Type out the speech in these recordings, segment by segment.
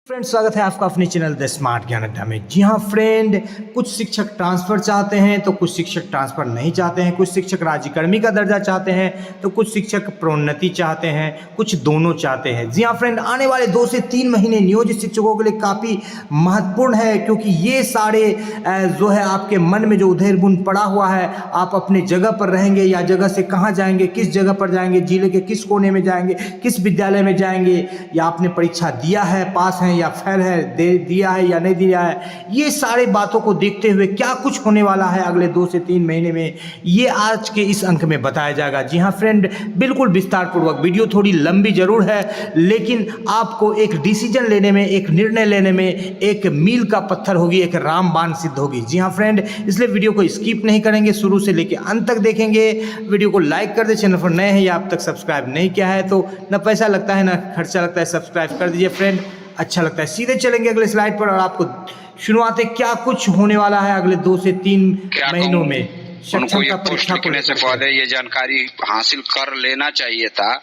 Friend, स्वागत है आपका अपने चैनल द स्मार्ट ज्ञान अड्डा में। जी हाँ फ्रेंड, कुछ शिक्षक ट्रांसफ़र चाहते हैं तो कुछ शिक्षक ट्रांसफ़र नहीं चाहते हैं, कुछ शिक्षक राज्यकर्मी का दर्जा चाहते हैं तो कुछ शिक्षक प्रोन्नति चाहते हैं, कुछ दोनों चाहते हैं। जी हाँ फ्रेंड, आने वाले 2 से 3 महीने नियोजित शिक्षकों के लिए काफ़ी महत्वपूर्ण है, क्योंकि ये सारे जो है आपके मन में जो उधेड़-बुन पड़ा हुआ है, आप अपने जगह पर रहेंगे या जगह से कहाँ जाएंगे, किस जगह पर जाएंगे, जिले के किस कोने में जाएंगे, किस विद्यालय में जाएंगे, या आपने परीक्षा दिया है, पास है या फेल है, दिया है या नहीं दिया है, ये सारे बातों को देखते हुए क्या कुछ होने वाला है अगले 2 से 3 महीने में, ये आज के इस अंक में बताया जाएगा। जी हाँ फ्रेंड, बिल्कुल विस्तार पूर्वक। वीडियो थोड़ी लंबी जरूर है, लेकिन आपको एक डिसीजन लेने में, एक निर्णय लेने में एक मील का पत्थर होगी, एक रामबाण सिद्ध होगी। जी हाँ फ्रेंड, इसलिए वीडियो को स्किप नहीं करेंगे, शुरू से लेकर अंत तक देखेंगे। वीडियो को लाइक कर दे, चैनल पर नए हैं या अब तक सब्सक्राइब नहीं किया है तो ना पैसा लगता है ना खर्चा लगता है, सब्सक्राइब कर दीजिए फ्रेंड, अच्छा लगता है। सीधे चलेंगे अगले स्लाइड पर और आपको शुरुआत क्या कुछ होने वाला है अगले 2 से 3 महीनों में। उनको ये पोस्ट लिखने से पहले ये जानकारी हासिल कर लेना चाहिए था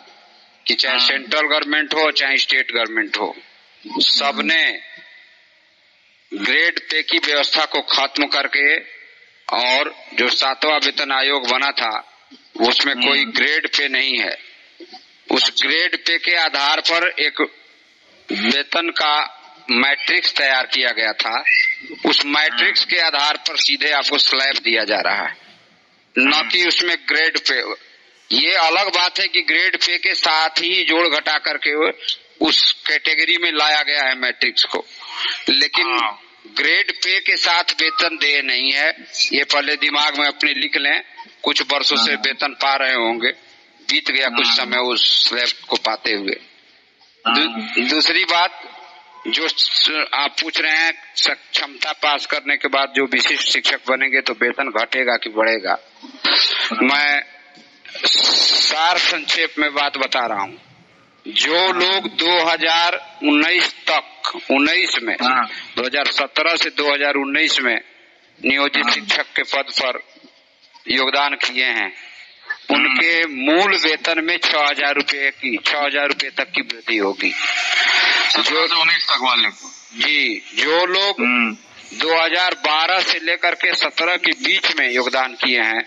कि चाहे सेंट्रल गवर्नमेंट हो चाहे स्टेट गवर्नमेंट हो, सबने ग्रेड पे की व्यवस्था को खत्म करके, और जो 7वां वेतन आयोग बना था उसमें कोई ग्रेड पे नहीं है। उस ग्रेड पे के आधार पर एक वेतन का मैट्रिक्स तैयार किया गया था। उस मैट्रिक्स के आधार पर सीधे आपको स्लैब दिया जा रहा है, न कि उसमें ग्रेड पे। ये अलग बात है कि ग्रेड पे के साथ ही जोड़ घटा करके उस कैटेगरी में लाया गया है मैट्रिक्स को, लेकिन ग्रेड पे के साथ वेतन दे नहीं है। ये पहले दिमाग में अपने लिख लें। कुछ वर्षों से वेतन पा रहे होंगे, बीत गया कुछ समय उस स्लैब को पाते हुए। दूसरी बात जो आप पूछ रहे हैं, क्षमता पास करने के बाद जो विशिष्ट शिक्षक बनेंगे तो वेतन घटेगा कि बढ़ेगा, मैं सार संक्षेप में बात बता रहा हूँ। जो लोग 2019 तक 2017 से 2019 में नियोजित शिक्षक के पद पर योगदान किए हैं, उनके मूल वेतन में 6,000 रुपये तक की वृद्धि होगी। जो 19 तक वाले को जी, जो लोग 2012 से लेकर के 17 के बीच में योगदान किए हैं,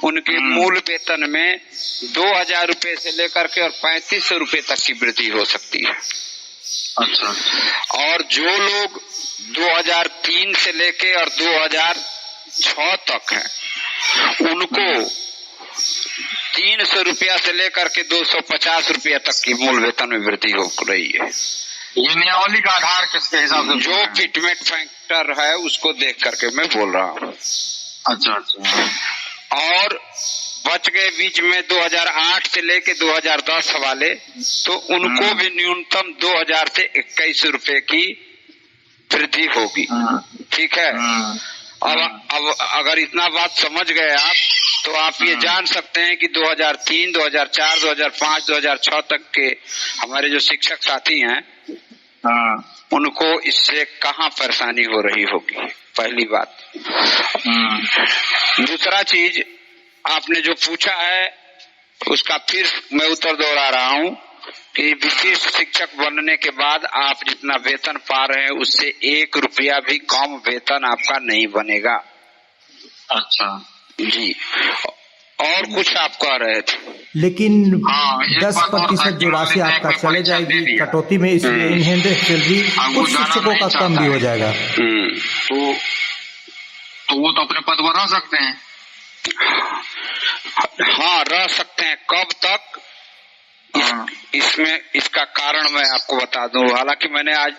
उनके मूल वेतन में 2,000 रुपये से लेकर के और 3,500 रुपये तक की वृद्धि हो सकती है। अच्छा। और जो लोग 2003 से लेके और 2006 तक हैं, उनको 300 रुपया से लेकर के 250 रुपया तक की मूल वेतन में वृद्धि हो रही है। ये नियमावली का आधार किसके हिसाब से? जो फिटमेंट फैक्टर है उसको देख करके मैं बोल रहा हूँ। अच्छा। और बच गए बीच में 2008 से लेके 2010 वाले, तो उनको भी न्यूनतम 2,000 से 2,100 रुपए की वृद्धि होगी। ठीक है। अब अगर इतना बात समझ गए आप, तो आप ये जान सकते हैं कि 2003, 2004, 2005, 2006 तक के हमारे जो शिक्षक साथी हैं, उनको इससे कहाँ परेशानी हो रही होगी, पहली बात। दूसरा चीज आपने जो पूछा है उसका फिर मैं उत्तर दोहरा रहा हूँ कि विशिष्ट शिक्षक बनने के बाद आप जितना वेतन पा रहे हैं उससे 1 रुपया भी कम वेतन आपका नहीं बनेगा। अच्छा जी। और कुछ आप कह रहे थे? लेकिन 10% जो राशि आपका चले जाएगी कटौती में, इसलिए इन हैंड सैलरी कुछ शिक्षकों का कम भी हो जाएगा। तो वो तो अपने पद पर रह सकते हैं। हाँ, रह सकते हैं। कब तक? इसमें इसका कारण मैं आपको बता दूं। हालांकि मैंने आज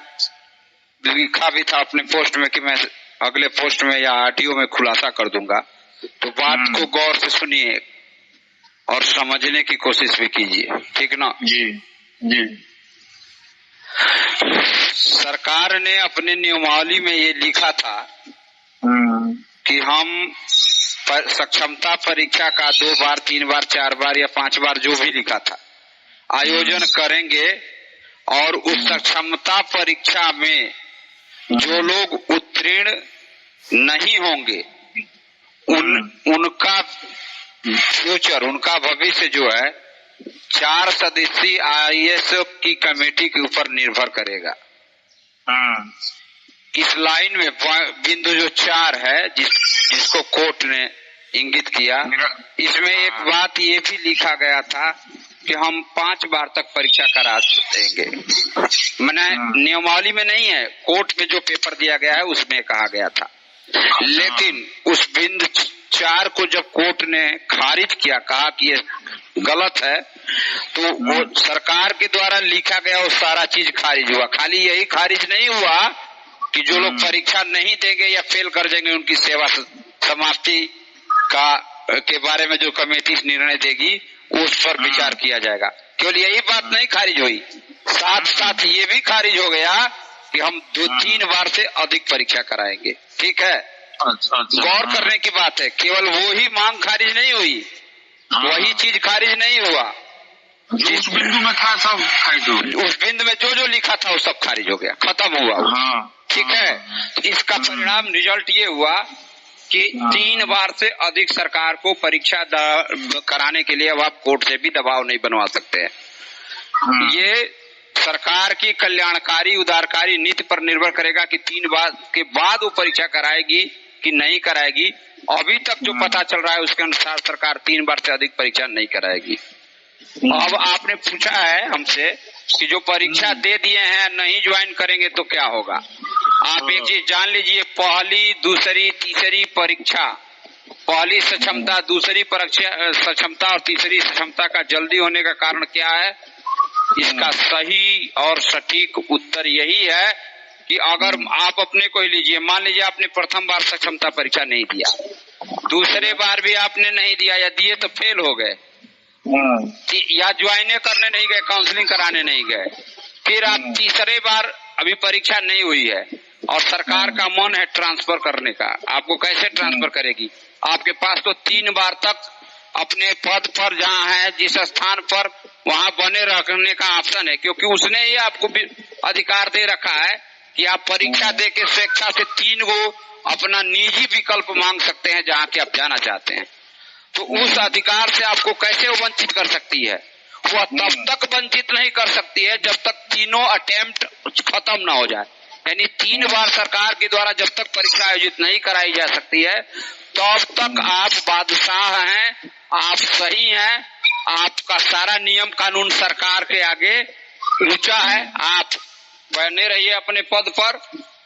लिखा भी था अपने पोस्ट में कि मैं अगले पोस्ट में या ऑडियो में खुलासा कर दूंगा, तो बात को गौर से सुनिए और समझने की कोशिश भी कीजिए, ठीक ना? जी। सरकार ने अपने नियमावली में ये लिखा था कि हम सक्षमता परीक्षा का 2 बार, 3 बार, 4 बार या 5 बार जो भी लिखा था आयोजन करेंगे, और उस सक्षमता परीक्षा में जो लोग उत्तीर्ण नहीं होंगे उनका फ्यूचर, उनका भविष्य जो है 4 सदस्यीय IAS की कमेटी के ऊपर निर्भर करेगा। इस लाइन में बिंदु जो 4 है जिसको कोर्ट ने इंगित किया, इसमें एक बात ये भी लिखा गया था कि हम 5 बार तक परीक्षा करा देंगे। मैंने नियमावली में नहीं है, कोर्ट में जो पेपर दिया गया है उसमें कहा गया था। लेकिन उस बिंदु 4 को जब कोर्ट ने खारिज किया, कहा कि ये गलत है, तो वो सरकार के द्वारा लिखा गया वो सारा चीज खारिज हुआ। खाली यही खारिज नहीं हुआ कि जो लोग परीक्षा नहीं देंगे या फेल कर देंगे उनकी सेवा समाप्ति के बारे में जो कमेटी निर्णय देगी उस पर विचार किया जाएगा। केवल यही बात नहीं खारिज हुई, साथ साथ ये भी खारिज हो गया कि हम 2-3 बार से अधिक परीक्षा कराएंगे। ठीक है, गौर करने की बात है, केवल वो ही मांग खारिज नहीं हुई, वही चीज खारिज नहीं हुआ, जिस बिंदु में था सब खारिज हो गया। उस बिंदु में जो लिखा था वो सब खारिज हो गया, खत्म हुआ। ठीक है, इसका परिणाम रिजल्ट ये हुआ कि 3 बार से अधिक सरकार को परीक्षा कराने के लिए अब आप कोर्ट से भी दबाव नहीं बनवा सकते हैं। ये सरकार की कल्याणकारी उदारकारी नीति पर निर्भर करेगा कि 3 बार के बाद वो परीक्षा कराएगी कि नहीं कराएगी। अभी तक जो पता चल रहा है उसके अनुसार सरकार 3 बार से अधिक परीक्षा नहीं कराएगी। अब आपने पूछा है हमसे कि जो परीक्षा दे दिए हैं नहीं ज्वाइन करेंगे तो क्या होगा। आप एक चीज जान लीजिए, पहली, दूसरी, तीसरी परीक्षा, पहली सक्षमता, दूसरी परीक्षा सक्षमता और तीसरी सक्षमता का जल्दी होने का कारण क्या है? इसका सही और सटीक उत्तर यही है कि अगर आप अपने को ही लीजिए, मान लीजिए आपने प्रथम बार सक्षमता परीक्षा नहीं दिया, दूसरे बार भी आपने नहीं दिया या दिए तो फेल हो गए, या ज्वाइन करने नहीं गए, काउंसलिंग कराने नहीं गए, फिर आप तीसरे बार अभी परीक्षा नहीं हुई है और सरकार का मन है ट्रांसफर करने का, आपको कैसे ट्रांसफर करेगी? आपके पास तो 3 बार तक अपने पद पर जहाँ है जिस स्थान पर वहाँ बने रहने का ऑप्शन है, क्योंकि उसने ये आपको अधिकार दे रखा है कि आप परीक्षा दे के स्वेच्छा से 3 गो अपना निजी विकल्प मांग सकते हैं जहाँ के आप जाना चाहते हैं। तो उस अधिकार से आपको कैसे वंचित कर सकती है? वो तब तक वंचित नहीं कर सकती है जब तक तीनों अटेम्प्ट खत्म ना हो जाए। यानी 3 बार सरकार के द्वारा जब तक परीक्षा आयोजित नहीं कराई जा सकती है तब तक आप बादशाह हैं, आप सही हैं, आपका सारा नियम कानून सरकार के आगे ऊंचा है, आप बने रहिए अपने पद पर,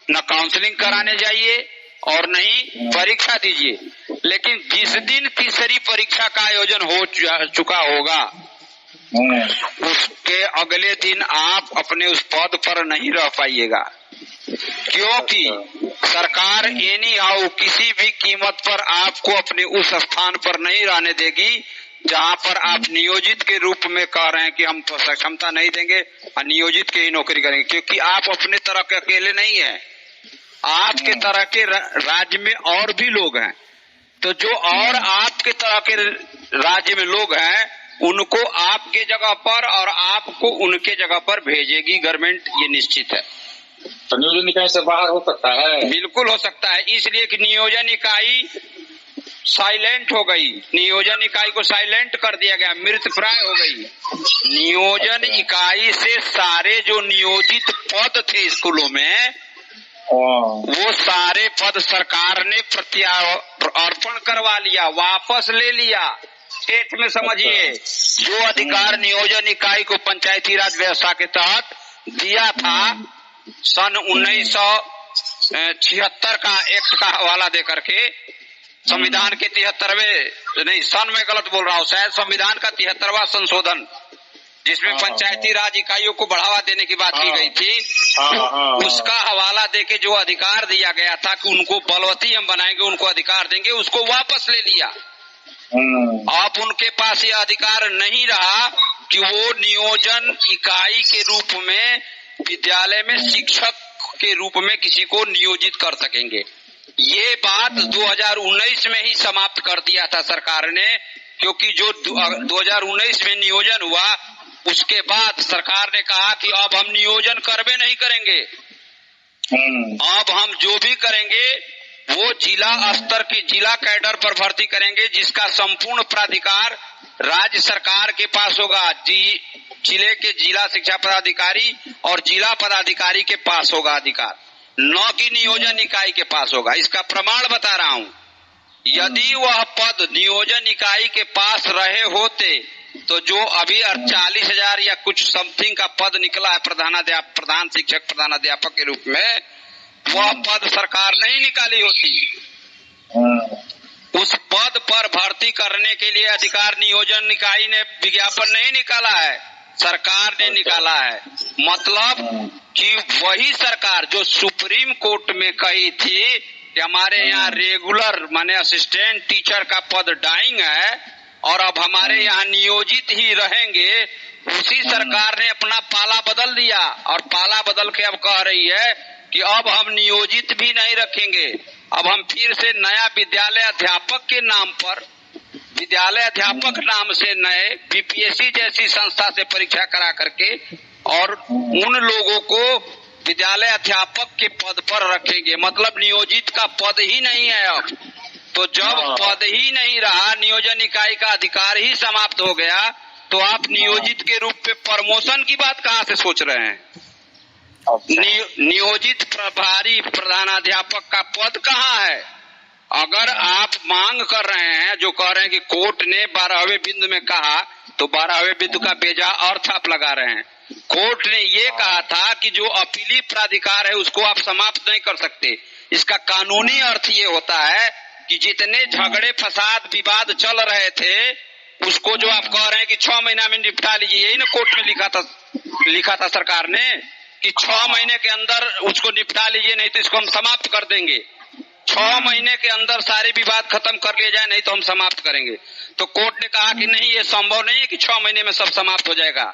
न काउंसलिंग कराने जाइए और नहीं परीक्षा दीजिए। लेकिन जिस दिन तीसरी परीक्षा का आयोजन हो चुका होगा उसके अगले दिन आप अपने उस पद पर नहीं रह पाइएगा, क्योंकि सरकार एनी हाउ किसी भी कीमत पर आपको अपने उस स्थान पर नहीं रहने देगी जहां पर आप नियोजित के रूप में कह रहे हैं कि हम सक्षमता नहीं देंगे और नियोजित के ही नौकरी करेंगे, क्योंकि आप अपने तरह के अकेले नहीं हैं, आपके तरह के राज्य में और भी लोग हैं। तो जो और आपके तरह के राज्य में लोग हैं उनको आपके जगह पर और आपको उनके जगह पर भेजेगी गवर्नमेंट, ये निश्चित है। तो नियोजन इकाई से बाहर हो सकता है? बिल्कुल हो सकता है, इसलिए कि नियोजन इकाई साइलेंट हो गई, नियोजन इकाई को साइलेंट कर दिया गया, मृत प्राय हो गई। नियोजन इकाई से सारे जो नियोजित पद थे स्कूलों में वो सारे पद सरकार ने प्रत्यार्पण करवा लिया, वापस ले लिया। स्टेट में समझिए, जो अधिकार नियोजन इकाई को पंचायती राज व्यवस्था के तहत दिया था सन 1976 का एक्ट का हवाला देकर के, संविधान के 73वें नहीं, सन में गलत बोल रहा हूँ, शायद संविधान का 73वां संशोधन जिसमें पंचायती राज इकाइयों को बढ़ावा देने की बात की गई थी, उसका हवाला देके जो अधिकार दिया गया था कि उनको बलवती हम बनाएंगे, उनको अधिकार देंगे, उसको वापस ले लिया। अब उनके पास ये अधिकार नहीं रहा कि वो नियोजन इकाई के रूप में विद्यालय में शिक्षक के रूप में किसी को नियोजित कर सकेंगे। ये बात 2019 में ही समाप्त कर दिया था सरकार ने, क्योंकि जो 2019 में नियोजन हुआ उसके बाद सरकार ने कहा कि अब हम नियोजन करबे नहीं करेंगे, अब हम जो भी करेंगे वो जिला स्तर की जिला कैडर पर भर्ती करेंगे, जिसका संपूर्ण प्राधिकार राज्य सरकार के पास होगा। जिले के जिला शिक्षा पदाधिकारी और जिला पदाधिकारी के पास होगा अधिकार, न कि नियोजन इकाई के पास होगा। इसका प्रमाण बता रहा हूं। यदि वह पद नियोजन इकाई के पास रहे होते तो जो अभी 40,000 या कुछ समथिंग का पद निकला है प्रधान शिक्षक प्रधानाध्यापक के रूप में, वह पद सरकार नहीं निकाली होती। उस पद पर भर्ती करने के लिए अधिकार नियोजन इकाई ने विज्ञापन नहीं निकाला है, सरकार ने निकाला है। मतलब कि वही सरकार जो सुप्रीम कोर्ट में कही थी कि हमारे यहाँ रेगुलर माने असिस्टेंट टीचर का पद डाइंग है और अब हमारे यहाँ नियोजित ही रहेंगे, उसी सरकार ने अपना पाला बदल दिया और पाला बदल के अब कह रही है कि अब हम नियोजित भी नहीं रखेंगे, अब हम फिर से नया विद्यालय अध्यापक के नाम पर, विद्यालय अध्यापक नाम से नए बीपीएससी जैसी संस्था से परीक्षा करा करके और उन लोगों को विद्यालय अध्यापक के पद पर रखेंगे। मतलब नियोजित का पद ही नहीं है अब। तो जब पद ही नहीं रहा, नियोजन इकाई का अधिकार ही समाप्त हो गया, तो आप नियोजित के रूप में प्रमोशन की बात कहाँ से सोच रहे हैं? नियोजित प्रभारी प्रधानाध्यापक का पद कहाँ है? अगर आप मांग कर रहे हैं, जो कह रहे हैं कि कोर्ट ने 12वें बिंदु में कहा, तो 12वें बिंदु का बेजा अर्थ आप लगा रहे हैं। कोर्ट ने ये कहा था कि जो अपीली प्राधिकार है उसको आप समाप्त नहीं कर सकते। इसका कानूनी अर्थ ये होता है कि जितने झगड़े फसाद विवाद चल रहे थे उसको जो आप कह रहे हैं कि 6 महीना में निपटा लीजिए, यही ना कोर्ट में लिखा था सरकार ने कि 6 महीने के अंदर उसको निपटा लीजिए, नहीं तो इसको हम समाप्त कर देंगे। 6 महीने के अंदर सारे विवाद खत्म कर लिए जाए, नहीं तो हम समाप्त करेंगे। तो कोर्ट ने कहा कि नहीं, ये संभव नहीं है कि 6 महीने में सब समाप्त हो जाएगा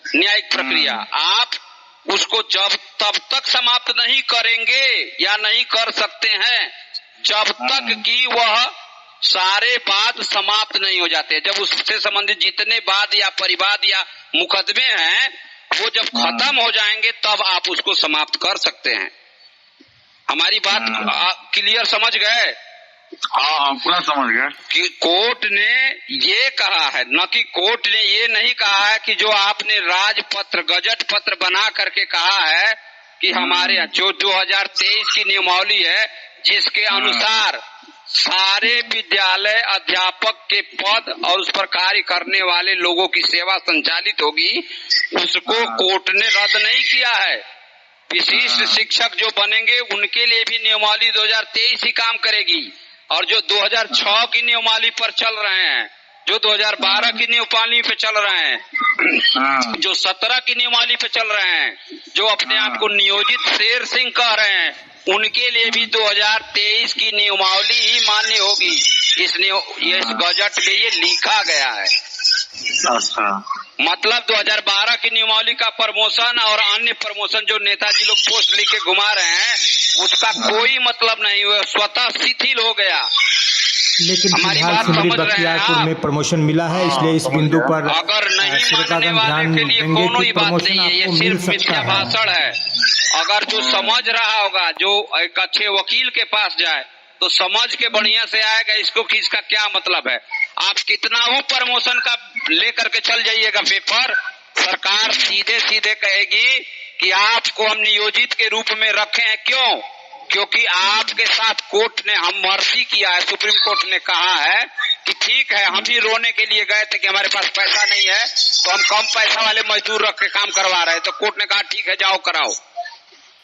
न्यायिक प्रक्रिया। आप उसको तब तक समाप्त नहीं करेंगे या नहीं कर सकते हैं जब तक कि वह सारे वाद समाप्त नहीं हो जाते। जब उससे संबंधित जितने वाद या परिवाद या मुकदमे हैं वो जब खत्म हो जाएंगे तब आप उसको समाप्त कर सकते हैं। हमारी बात क्लियर समझ गए? हाँ, पूरा समझ गया। कि कोर्ट ने ये कहा है, न कि कोर्ट ने ये नहीं कहा है कि जो आपने राजपत्र गजट पत्र बना करके कहा है कि हमारे जो 2023 की नियमावली है जिसके अनुसार सारे विद्यालय अध्यापक के पद और उस पर कार्य करने वाले लोगों की सेवा संचालित होगी, उसको कोर्ट ने रद्द नहीं किया है। विशिष्ट शिक्षक जो बनेंगे उनके लिए भी नियमावली 2023 ही काम करेगी। और जो 2006 की नियमावली पर चल रहे हैं, जो 2012 की नियमावली पे चल रहे हैं, जो 17 की नियमावली पे चल रहे हैं, जो अपने आप को नियोजित शेर सिंह कह रहे हैं, उनके लिए भी 2023 की नियमावली ही मान्य होगी। इस गजट में ये लिखा गया है। मतलब 2012 की नियमावली का प्रमोशन और अन्य प्रमोशन जो नेताजी लोग पोस्ट लिख के घुमा रहे हैं उसका कोई मतलब नहीं हुआ, स्वतः शिथिल हो गया। लेकिन फिलहाल सिमरी बख्तियारपुर में प्रमोशन मिला है, इसलिए इस बिंदु पर अगर नहीं मानने वाले के लिए कोई बात नहीं है, ये सिर्फ मिथ्या भाषण है। अगर जो समझ रहा होगा, जो एक अच्छे वकील के पास जाए तो समझ के बढ़िया से आएगा इसको कि इसका क्या मतलब है। आप कितना हो प्रमोशन का लेकर के चल जाइएगा पेपर, सरकार सीधे सीधे कहेगी कि आपको हम नियोजित के रूप में रखे हैं। क्यों? क्योंकि आपके साथ कोर्ट ने हम मर्जी किया है। सुप्रीम कोर्ट ने कहा है कि ठीक है, हम भी रोने के लिए गए थे कि हमारे पास पैसा नहीं है तो हम कम पैसा वाले मजदूर रख के काम करवा रहे हैं, तो कोर्ट ने कहा ठीक है जाओ कराओ।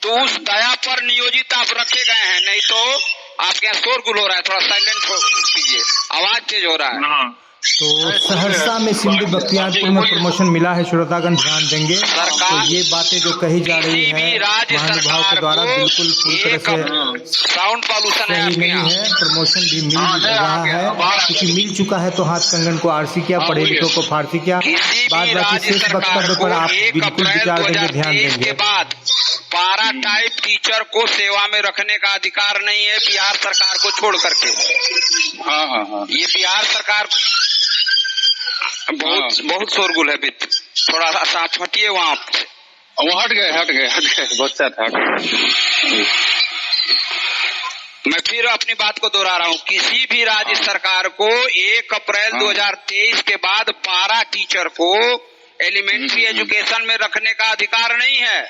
तो उस दया पर नियोजित आप रखे गए हैं। नहीं तो आपके यहाँ शोरगुल हो रहा है, थोड़ा साइलेंट कीजिए, आवाज तेज हो रहा है। तो सहरसा में सिमरी बख्तियारपुर में प्रमोशन मिला है, श्रोतागण ध्यान देंगे। तो ये बातें जो कही जा रही है महानुभाव के द्वारा बिल्कुल पूरी तरह से साउंड पॉल्यूशन सही नहीं है। प्रमोशन भी मिल रहा है, क्योंकि मिल चुका है तो हाथ कंगन को आरसी किया, पढ़े लिखों को फारसी किया। बाद बाकी शेष वक्तव्य पर आप बिल्कुल विचार देंगे, ध्यान देंगे। पारा टाइप टीचर को सेवा में रखने का अधिकार नहीं है बिहार सरकार को छोड़ करके। ये बिहार सरकार बहुत शोरगुल है। थोड़ा साथ हटिए, वहाँ वो हट गए बहुत हट। मैं फिर अपनी बात को दोहरा रहा हूँ, किसी भी राज्य सरकार को 1 अप्रैल 2023 के बाद पारा टीचर को एलिमेंट्री एजुकेशन में रखने का अधिकार नहीं है,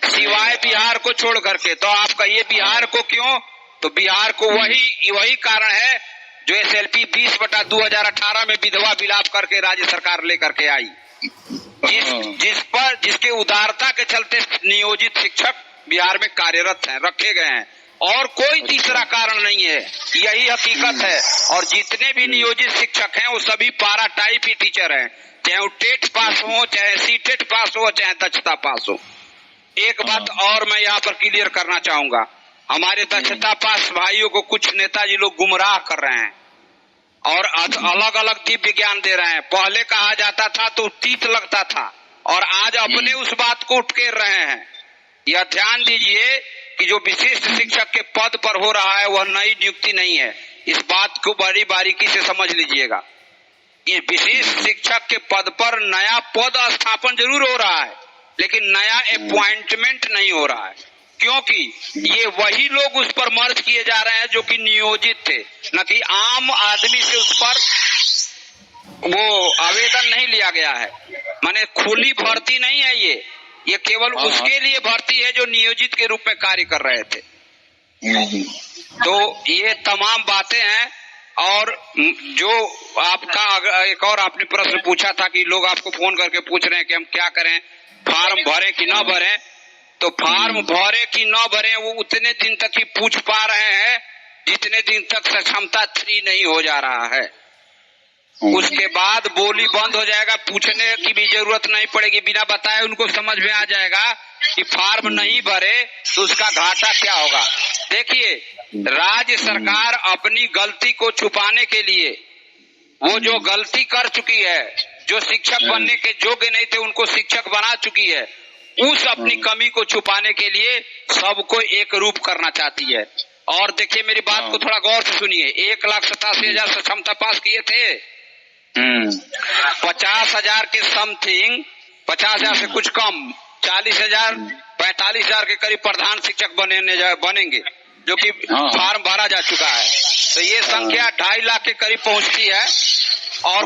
सिवाय बिहार को छोड़ करके। तो आप कहिए बिहार को क्यों? तो बिहार को वही कारण है जो SLP 20/2018 में विधवा विलाप करके राज्य सरकार लेकर के आई, जिसके उदारता के चलते नियोजित शिक्षक बिहार में कार्यरत हैं, रखे गए हैं, और कोई तीसरा कारण नहीं है, यही हकीकत है। और जितने भी नियोजित शिक्षक हैं वो सभी पारा टाइप ही टीचर हैं, चाहे वो टेट पास हो, चाहे सीटेट पास हो, चाहे दक्षता पास हो। एक बात और मैं यहाँ पर क्लियर करना चाहूंगा, हमारे दक्षता पास भाइयों को कुछ नेताजी लोग गुमराह कर रहे हैं और अलग अलग दिव्य ज्ञान दे रहे हैं। पहले कहा जाता था तो तीत लगता था, और आज अपने उस बात को उठकेर रहे हैं। यह ध्यान दीजिए कि जो विशिष्ट शिक्षक के पद पर हो रहा है वह नई नियुक्ति नहीं है, इस बात को बड़ी बारीकी से समझ लीजिएगा। ये विशिष्ट शिक्षक के पद पर नया पद स्थापन जरूर हो रहा है, लेकिन नया अपॉइंटमेंट नहीं हो रहा है, क्योंकि ये वही लोग उस पर मर्ज किए जा रहे हैं जो कि नियोजित थे, न कि आम आदमी से उस पर वो आवेदन नहीं लिया गया है। माने खुली भर्ती नहीं है ये केवल उसके लिए भर्ती है जो नियोजित के रूप में कार्य कर रहे थे। तो ये तमाम बातें हैं। और जो आपका एक और आपने प्रश्न पूछा था कि लोग आपको फोन करके पूछ रहे हैं कि हम क्या करें, फार्म भरें कि न भरें, तो फार्म भरे कि न भरे वो उतने दिन तक ही पूछ पा रहे हैं जितने दिन तक सक्षमता 3 नहीं हो जा रहा है। उसके बाद बोली बंद हो जाएगा, पूछने की भी जरूरत नहीं पड़ेगी, बिना बताए उनको समझ में आ जाएगा कि फार्म नहीं भरे तो उसका घाटा क्या होगा। देखिए, राज्य सरकार अपनी गलती को छुपाने के लिए वो जो गलती कर चुकी है, जो शिक्षक बनने के योग्य नहीं थे उनको शिक्षक बना चुकी है, उस अपनी कमी को छुपाने के लिए सबको एक रूप करना चाहती है। और देखिए, मेरी बात को थोड़ा गौर से सुनिए, 1,87,000 से क्षमता पास किए थे, 50,000 के समथिंग, 50,000 से कुछ कम, 40,000 45,000 के करीब प्रधान शिक्षक बनेंगे, जो कि फार्म भरा जा चुका है। तो ये संख्या 2.5 लाख के करीब पहुंचती है। और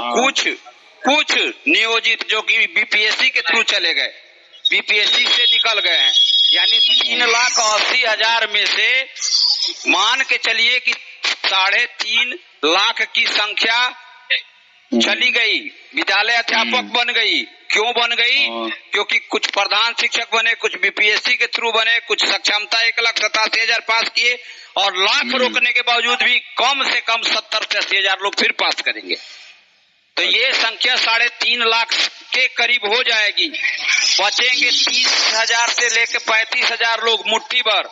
कुछ नियोजित जो कि BPSC के थ्रू चले गए, BPSC से निकल गए हैं, यानी 3,80,000 में से मान के चलिए कि 3.5 लाख की संख्या चली गई, विद्यालय अध्यापक बन गई। क्यों बन गई? क्योंकि कुछ प्रधान शिक्षक बने, कुछ BPSC के थ्रू बने, कुछ सक्षमता 1,87,000 पास किए, और लाख रोकने के बावजूद भी कम से कम 70 से 80,000 लोग फिर पास करेंगे। तो ये संख्या 3.5 लाख के करीब हो जाएगी। बचेंगे 30,000 से लेकर 35,000 लोग, मुट्ठी भर,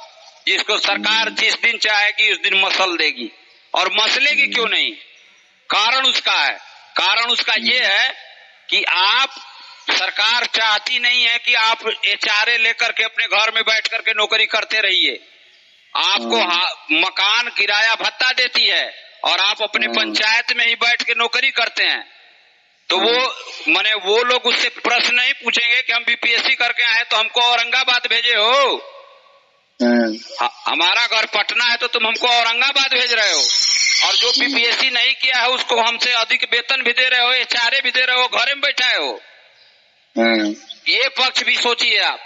जिसको सरकार जिस दिन चाहेगी उस दिन मसल देगी। और मसलेगी क्यों नहीं? कारण उसका ये है कि आप, सरकार चाहती नहीं है कि आप HRA लेकर के अपने घर में बैठ करके नौकरी करते रहिए। आपको मकान किराया भत्ता देती है और आप अपने पंचायत में ही बैठ के नौकरी करते हैं। तो वो लोग उससे प्रश्न नहीं पूछेंगे कि हम BPSC करके आए तो हमको औरंगाबाद भेजे हो, हमारा घर पटना है तो तुम हमको औरंगाबाद भेज रहे हो, और जो BPSC नहीं किया है उसको हमसे अधिक वेतन भी दे रहे हो, HRA भी दे रहे हो, घर में बैठाए हो। ये पक्ष भी सोचिए आप।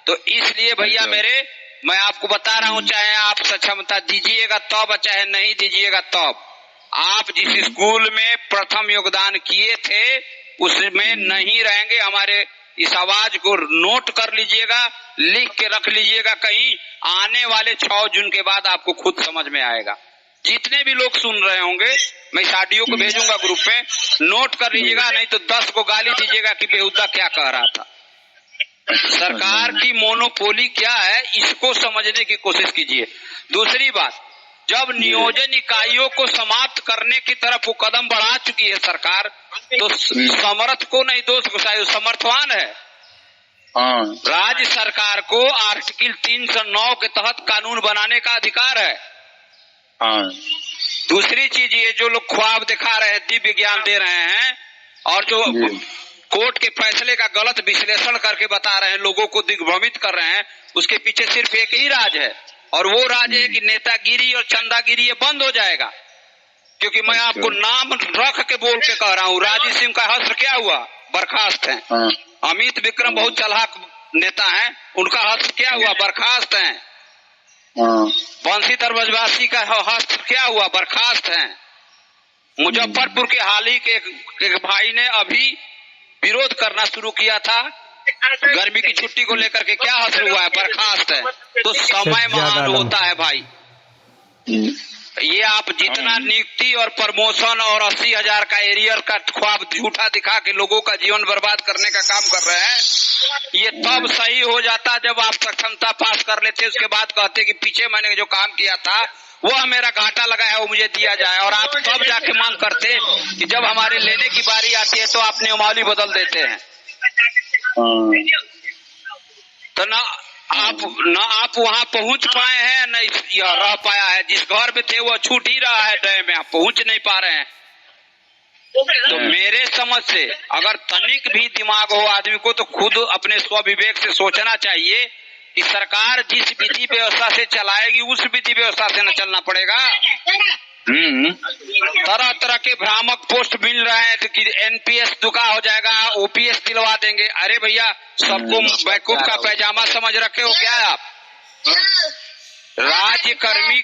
तो इसलिए भैया मेरे, मैं आपको बता रहा हूं, चाहे आप सक्षमता दीजिएगा तब, चाहे नहीं दीजिएगा तब, आप जिस स्कूल में प्रथम योगदान किए थे उसमें नहीं रहेंगे। हमारे इस आवाज को नोट कर लीजिएगा, लिख के रख लीजिएगा कहीं, आने वाले 6 जून के बाद आपको खुद समझ में आएगा। जितने भी लोग सुन रहे होंगे, मैं इस ऑडियो को भेजूंगा ग्रुप में, नोट कर लीजिएगा, नहीं तो 10 को गाली दीजिएगा कि बेहुदा क्या कह रहा था। सरकार की मोनोपोली क्या है, इसको समझने की कोशिश कीजिए। दूसरी बात, जब नियोजन इकाइयों को समाप्त करने की तरफ वो कदम बढ़ा चुकी है सरकार, तो समर्थ को नहीं दोष घुसाए, समर्थवान है। राज्य सरकार को आर्टिकल 309 के तहत कानून बनाने का अधिकार है। दूसरी चीज, ये जो लोग ख्वाब दिखा रहे हैं, दिव्य ज्ञान दे रहे हैं, और जो कोर्ट के फैसले का गलत विश्लेषण करके बता रहे हैं, लोगों को दिग्भ्रमित कर रहे हैं, उसके पीछे सिर्फ एक ही राज है, और वो राज है कि नेतागिरी और चंदागिरी ये बंद हो जाएगा। क्योंकि मैं आपको नाम रख के बोल के कह रहा हूँ, राजीव सिंह का हस्त्र क्या हुआ? बर्खास्त है। अमित विक्रम बहुत चालाक नेता हैं, उनका हस्त क्या हुआ? बर्खास्त हैं। बंशीधर ब्रजवासी का हस्त क्या हुआ? बर्खास्त हैं। मुजफ्फरपुर के हाल ही के एक भाई ने अभी विरोध करना शुरू किया था गर्मी की छुट्टी को लेकर के, क्या हस्त हुआ है? बर्खास्त है। तो समय महान होता है भाई। ये आप जितना नियुक्ति और प्रमोशन और 80,000 का एरियर का ख्वाब झूठा दिखा के लोगों का जीवन बर्बाद करने का काम कर रहे हैं, ये तब सही हो जाता जब आप सक्षमता पास कर लेते, उसके बाद कहते कि पीछे मैंने जो काम किया था वो मेरा घाटा लगा है, वो मुझे दिया जाए, और आप तब जाके मांग करते कि जब हमारे लेने की बारी आती है तो आप नियमावली बदल देते हैं। तो ना आप वहाँ पहुँच पाए हैं, न यह रह पाया है। जिस घर में थे वो छूट ही रहा है डय में, आप पहुँच नहीं पा रहे हैं। तो मेरे समझ से अगर तनिक भी दिमाग हो आदमी को तो खुद अपने स्वविवेक से सोचना चाहिए कि सरकार जिस विधि व्यवस्था से चलाएगी उस विधि व्यवस्था से न चलना पड़ेगा। तरह तरह के भ्रामक पोस्ट मिल रहे हैं कि एनपीएस दुका हो जाएगा, ओपीएस दिलवा देंगे। अरे भैया, सबको बैकूफ का पैजामा समझ रखे हो क्या आप? राज्यकर्मी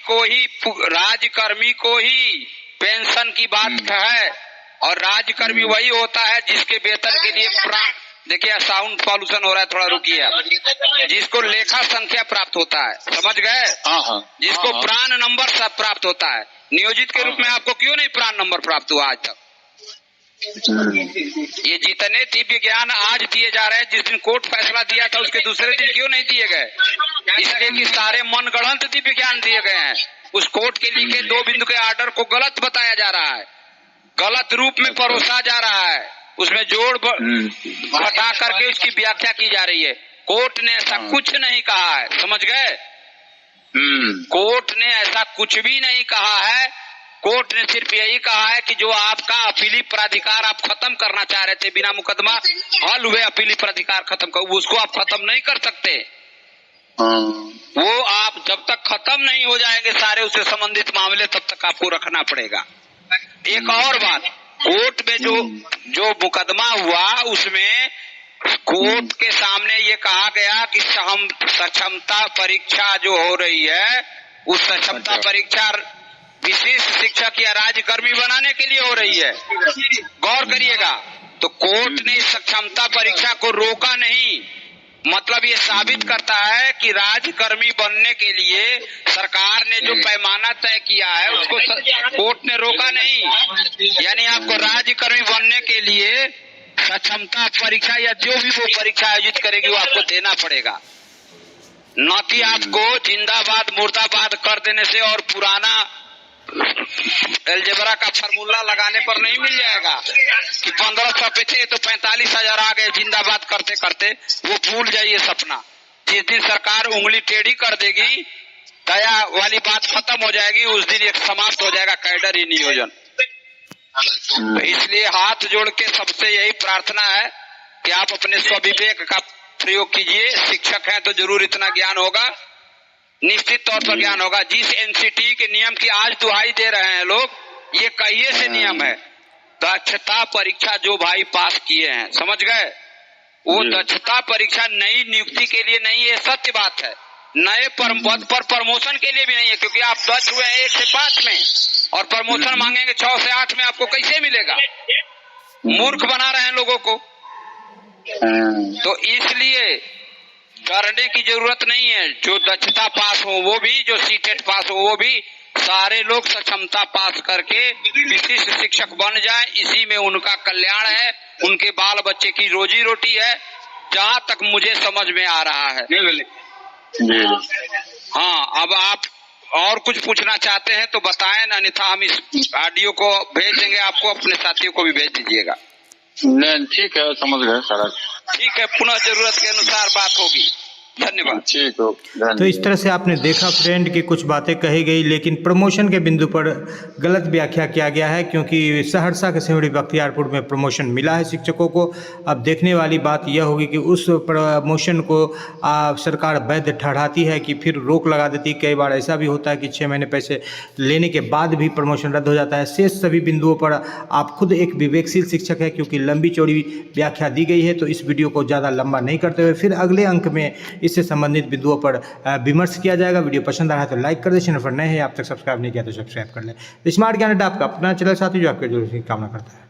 को ही पेंशन की बात है, और राज्यकर्मी वही होता है जिसके वेतन के लिए देखिए साउंड पॉल्यूशन हो रहा है, थोड़ा रुकिए आप। जिसको लेखा संख्या प्राप्त होता है, समझ गए? जिसको प्राण नंबर सब प्राप्त होता है। नियोजित के रूप में आपको क्यों नहीं प्राण नंबर प्राप्त हुआ आज तक? ये जितने दिव्य ज्ञान आज दिए जा रहे हैं, जिस दिन कोर्ट फैसला दिया था उसके दूसरे दिन क्यों नहीं दिए गए? इसलिए कि सारे मनगढ़ंत दिव्य ज्ञान दिए गए हैं। उस कोर्ट के लिखे 2 बिंदु के आर्डर को गलत बताया जा रहा है, गलत रूप में परोसा जा रहा है, उसमें जोड़ घटा करके उसकी व्याख्या की जा रही है। कोर्ट ने ऐसा कुछ नहीं कहा है, समझ गए? कोर्ट ने ऐसा कुछ भी नहीं कहा है। कोर्ट ने सिर्फ यही कहा है कि जो आपका अपीली प्राधिकार आप खत्म करना चाह रहे थे, बिना मुकदमा हल हुए अपीली प्राधिकार खत्म कर, उसको आप खत्म नहीं कर सकते। वो आप जब तक खत्म नहीं हो जाएंगे सारे उससे संबंधित मामले, तब तक आपको रखना पड़ेगा। एक और बात, कोर्ट में जो मुकदमा हुआ उसमें कोर्ट के सामने ये कहा गया कि सक्षमता परीक्षा जो हो रही है, उस सक्षमता परीक्षा विशिष्ट शिक्षक या राज्यकर्मी बनाने के लिए हो रही है। गौर करिएगा, तो कोर्ट ने इस सक्षमता परीक्षा को रोका नहीं। मतलब ये साबित करता है कि राज्यकर्मी बनने के लिए सरकार ने जो पैमाना तय किया है उसको कोर्ट ने रोका नहीं। यानी आपको राज्यकर्मी बनने के लिए सक्षमता परीक्षा या जो भी वो परीक्षा आयोजित करेगी वो आपको देना पड़ेगा, न कि आपको जिंदाबाद मुर्दाबाद कर देने से और पुराना अलजेब्रा का फार्मूला लगाने पर नहीं मिल जाएगा कि 1500 पे थे तो 45,000 आ गए जिंदाबाद करते करते। वो भूल जाइए सपना। जिस दिन सरकार उंगली टेढ़ी कर देगी, दया वाली बात खत्म हो जाएगी, उस दिन एक समाप्त हो जाएगा कैडर ही नियोजन। तो इसलिए हाथ जोड़ के सबसे यही प्रार्थना है कि आप अपने स्वविवेक का प्रयोग कीजिए। शिक्षक हैं तो जरूर इतना ज्ञान होगा, निश्चित तौर पर ज्ञान होगा। जिस एनसीटी के नियम की आज दुहाई दे रहे हैं लोग, ये कहिए से नियम है। दक्षता परीक्षा जो भाई पास किए हैं, समझ गए? वो दक्षता परीक्षा नई नियुक्ति के लिए नहीं है, सत्य बात है। नए पद पर प्रमोशन के लिए भी नहीं है, क्योंकि आप दक्ष हुए 1 से 5 में और प्रमोशन मांगेंगे 6 से 8 में, आपको कैसे मिलेगा? मूर्ख बना रहे हैं लोगों को। तो इसलिए डरने की जरूरत नहीं है। जो दक्षता पास हो वो भी, जो सीटेट पास हो वो भी, सारे लोग सक्षमता पास करके विशिष्ट शिक्षक बन जाए, इसी में उनका कल्याण है, उनके बाल बच्चे की रोजी रोटी है, जहाँ तक मुझे समझ में आ रहा है। हाँ, अब आप और कुछ पूछना चाहते हैं तो बताएं, अन्यथा हम इस ऑडियो को भेज देंगे आपको, अपने साथियों को भी भेज दीजिएगा। नहीं, ठीक है, समझ गए सारा। ठीक है, पुनः जरूरत के अनुसार बात होगी। धन्यवाद। ठीक हो, तो इस तरह से आपने देखा फ्रेंड कि कुछ बातें कही गई, लेकिन प्रमोशन के बिंदु पर गलत व्याख्या किया गया है, क्योंकि सहरसा के सिमरी बख्तियारपुर में प्रमोशन मिला है शिक्षकों को। अब देखने वाली बात यह होगी कि उस प्रमोशन को सरकार वैध ठहराती है कि फिर रोक लगा देती है। कई बार ऐसा भी होता है कि 6 महीने पैसे लेने के बाद भी प्रमोशन रद्द हो जाता है। शेष सभी बिंदुओं पर आप खुद एक विवेकशील शिक्षक है, क्योंकि लंबी चौड़ी व्याख्या दी गई है, तो इस वीडियो को ज़्यादा लंबा नहीं करते हुए फिर अगले अंक में इससे संबंधित बिंदुओं पर विमर्श किया जाएगा। वीडियो पसंद आ रहा है तो लाइक कर दे, चैनल पर नए हैं आप तक सब्सक्राइब नहीं किया तो सब्सक्राइब कर लें। स्मार्ट ज्ञान अड्डा आपका अपना चैनल साथी जो आपके जो कामना करता है।